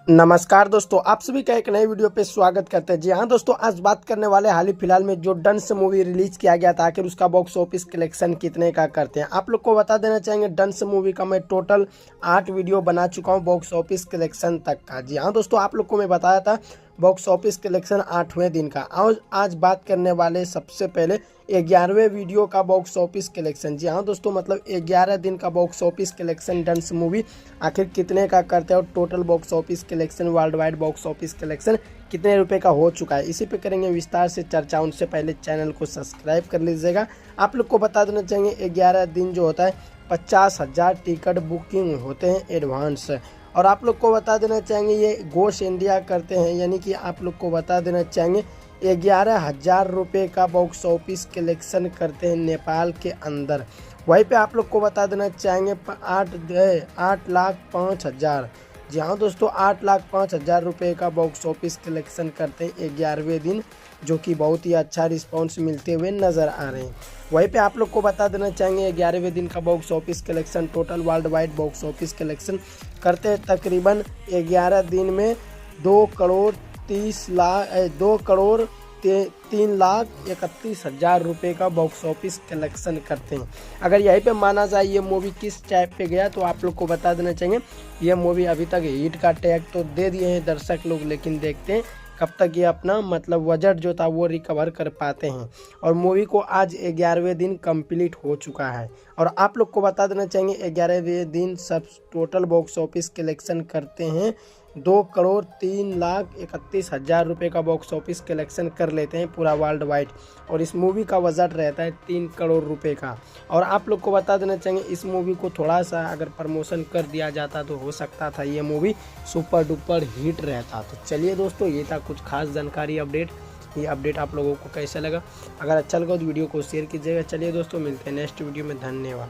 नमस्कार दोस्तों, आप सभी का एक नए वीडियो पे स्वागत करते हैं। जी हाँ दोस्तों, आज बात करने वाले हाल ही फिलहाल में जो डंस मूवी रिलीज किया गया था, आखिर उसका बॉक्स ऑफिस कलेक्शन कितने का करते हैं। आप लोग को बता देना चाहेंगे, डंस मूवी का मैं टोटल 8 वीडियो बना चुका हूँ बॉक्स ऑफिस कलेक्शन तक का। जी हाँ दोस्तों, आप लोग को मैं बताया था बॉक्स ऑफिस कलेक्शन 8वें दिन का। आज बात करने वाले सबसे पहले 11वें वीडियो का बॉक्स ऑफिस कलेक्शन। जी हाँ दोस्तों, मतलब 11 दिन का बॉक्स ऑफिस कलेक्शन डंस मूवी आखिर कितने का करते हैं और total box office collection world wide box office collection कितने रुपए का हो चुका है, इसी पे करेंगे विस्तार से चर्चा। उनसे पहले चैनल को सब्सक्राइब कर लीजिएगा। आप लोग को बता देना चाहिए 11 दिन जो होता है 50,000 टिकट बुकिंग होते हैं एडवांस। और आप लोग को बता देना चाहेंगे ये गोश इंडिया करते हैं, यानी कि आप लोग को बता देना चाहेंगे 11,000 रुपये का बॉक्स ऑफिस कलेक्शन करते हैं नेपाल के अंदर। वहीं पे आप लोग को बता देना चाहेंगे 8,05,000। जी हाँ दोस्तों, 8,05,000 रुपये का बॉक्स ऑफिस कलेक्शन करते हैं 11वें दिन, जो कि बहुत ही अच्छा रिस्पांस मिलते हुए नज़र आ रहे हैं। वहीं पे आप लोग को बता देना चाहेंगे 11वें दिन का box office collection total world wide box office collection करते हैं तकरीबन 11 दिन में 2,03,31,000 रुपये का बॉक्स ऑफिस कलेक्शन करते हैं। अगर यहीं पे माना जाए ये मूवी किस टाइप पे गया, तो आप लोग को बता देना चाहिए ये मूवी अभी तक हिट का टैग तो दे दिए हैं दर्शक लोग, लेकिन देखते हैं कब तक ये अपना मतलब बजट जो था वो रिकवर कर पाते हैं। और मूवी को आज 11वें दिन कंप्लीट हो चुका है। और आप लोग को बता देना चाहिए 11वें दिन सब टोटल बॉक्स ऑफिस कलेक्शन करते हैं 2,03,31,000 रुपये का बॉक्स ऑफिस कलेक्शन कर लेते हैं पूरा वर्ल्ड वाइड। और इस मूवी का बजट रहता है 3 करोड़ रुपए का। और आप लोग को बता देना चाहिए इस मूवी को थोड़ा सा अगर प्रमोशन कर दिया जाता तो हो सकता था ये मूवी सुपर डुपर हिट रहता। तो चलिए दोस्तों, ये था कुछ खास जानकारी अपडेट। ये अपडेट आप लोगों को कैसा लगा? अगर अच्छा लगा तो वीडियो को शेयर कीजिएगा। चलिए दोस्तों, मिलते हैं नेक्स्ट वीडियो में। धन्यवाद।